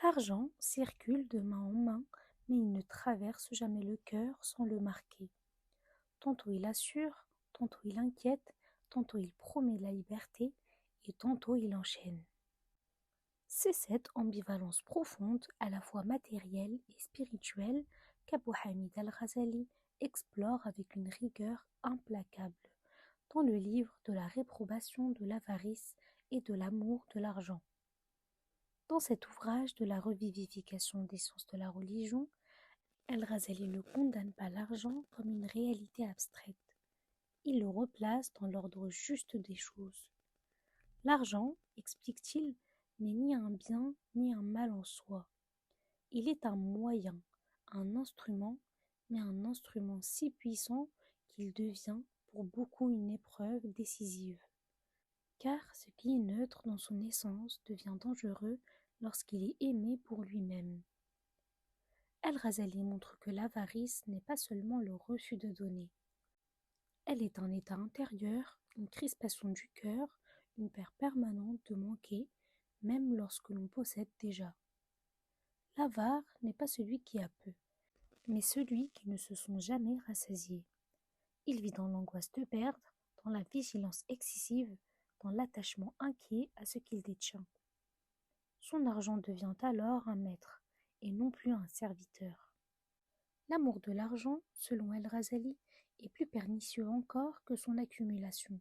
L'argent circule de main en main, mais il ne traverse jamais le cœur sans le marquer. Tantôt il assure, tantôt il inquiète, tantôt il promet la liberté, et tantôt il enchaîne. C'est cette ambivalence profonde, à la fois matérielle et spirituelle, qu'Abu Hamid al-Ghazali explore avec une rigueur implacable dans le livre de la réprobation de l'avarice et de l'amour de l'argent. Dans cet ouvrage de la revivification des sciences de la religion, al-Ghazali ne condamne pas l'argent comme une réalité abstraite. Il le replace dans l'ordre juste des choses. L'argent, explique-t-il, n'est ni un bien ni un mal en soi. Il est un moyen, un instrument, mais un instrument si puissant qu'il devient pour beaucoup une épreuve décisive. Car ce qui est neutre dans son essence devient dangereux lorsqu'il est aimé pour lui-même. Al-Ghazali montre que l'avarice n'est pas seulement le refus de donner. Elle est un état intérieur, une crispation du cœur, une peur permanente de manquer, même lorsque l'on possède déjà. L'avare n'est pas celui qui a peu, mais celui qui ne se sent jamais rassasié. Il vit dans l'angoisse de perdre, dans la vigilance excessive, dans l'attachement inquiet à ce qu'il détient. Son argent devient alors un maître, et non plus un serviteur. L'amour de l'argent, selon El-Ghazali, est plus pernicieux encore que son accumulation.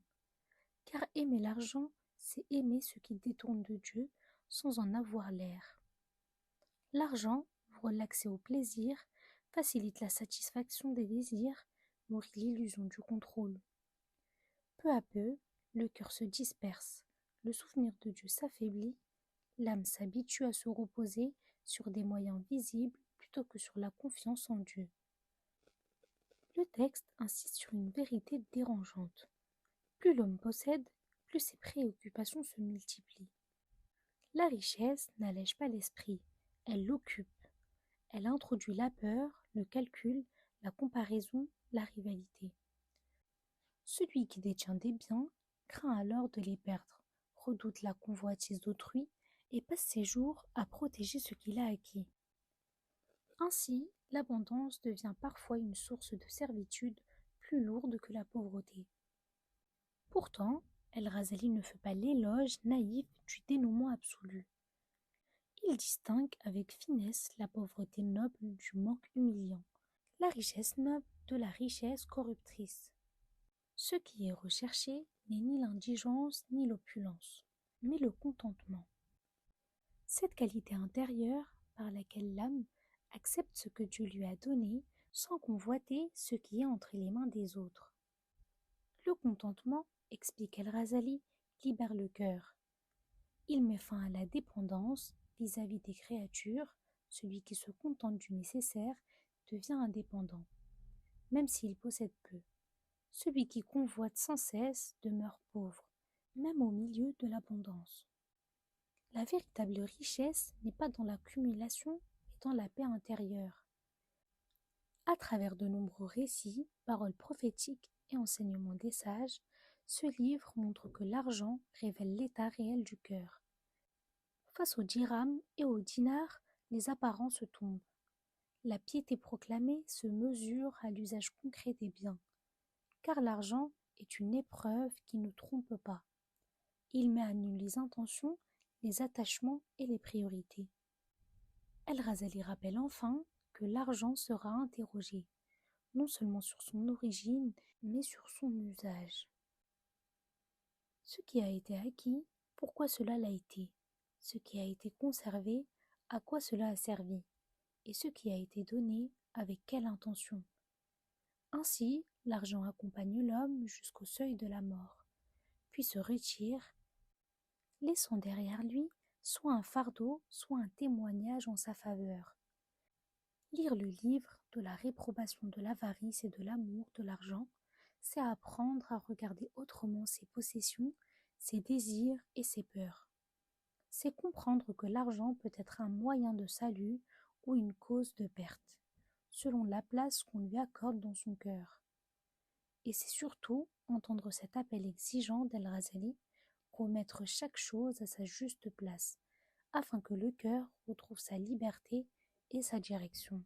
Car aimer l'argent, c'est aimer ce qui détourne de Dieu sans en avoir l'air. L'argent ouvre l'accès au plaisir, facilite la satisfaction des désirs, nourrit l'illusion du contrôle. Peu à peu, le cœur se disperse, le souvenir de Dieu s'affaiblit, l'âme s'habitue à se reposer sur des moyens visibles plutôt que sur la confiance en Dieu. Le texte insiste sur une vérité dérangeante. Plus l'homme possède, plus ses préoccupations se multiplient. La richesse n'allège pas l'esprit, elle l'occupe. Elle introduit la peur, le calcul, la comparaison, la rivalité. Celui qui détient des biens craint alors de les perdre, redoute la convoitise d'autrui et passe ses jours à protéger ce qu'il a acquis. Ainsi, l'abondance devient parfois une source de servitude plus lourde que la pauvreté. Pourtant, El-Ghazali ne fait pas l'éloge naïf du dénouement absolu. Il distingue avec finesse la pauvreté noble du manque humiliant, la richesse noble de la richesse corruptrice. Ce qui est recherché n'est ni l'indigence ni l'opulence, mais le contentement. Cette qualité intérieure par laquelle l'âme accepte ce que Dieu lui a donné sans convoiter ce qui est entre les mains des autres. Le contentement, explique El-Ghazali, libère le cœur. Il met fin à la dépendance vis-à-vis des créatures. Celui qui se contente du nécessaire devient indépendant, même s'il possède peu. Celui qui convoite sans cesse demeure pauvre, même au milieu de l'abondance. La véritable richesse n'est pas dans l'accumulation, mais dans la paix intérieure. À travers de nombreux récits, paroles prophétiques et enseignements des sages, ce livre montre que l'argent révèle l'état réel du cœur. Face au dirham et au dinar, les apparences tombent. La piété proclamée se mesure à l'usage concret des biens, car l'argent est une épreuve qui ne trompe pas. Il met à nu les intentions, les attachements et les priorités. El-Ghazali rappelle enfin que l'argent sera interrogé, non seulement sur son origine, mais sur son usage. Ce qui a été acquis, pourquoi cela l'a été? Ce qui a été conservé, à quoi cela a servi? Et ce qui a été donné, avec quelle intention? Ainsi, l'argent accompagne l'homme jusqu'au seuil de la mort, puis se retire, laissant derrière lui soit un fardeau, soit un témoignage en sa faveur. Lire le livre de la réprobation de l'avarice et de l'amour de l'argent, c'est apprendre à regarder autrement ses possessions, ses désirs et ses peurs. C'est comprendre que l'argent peut être un moyen de salut ou une cause de perte, selon la place qu'on lui accorde dans son cœur. Et c'est surtout entendre cet appel exigeant d'El-Ghazali, remettre chaque chose à sa juste place, afin que le cœur retrouve sa liberté et sa direction.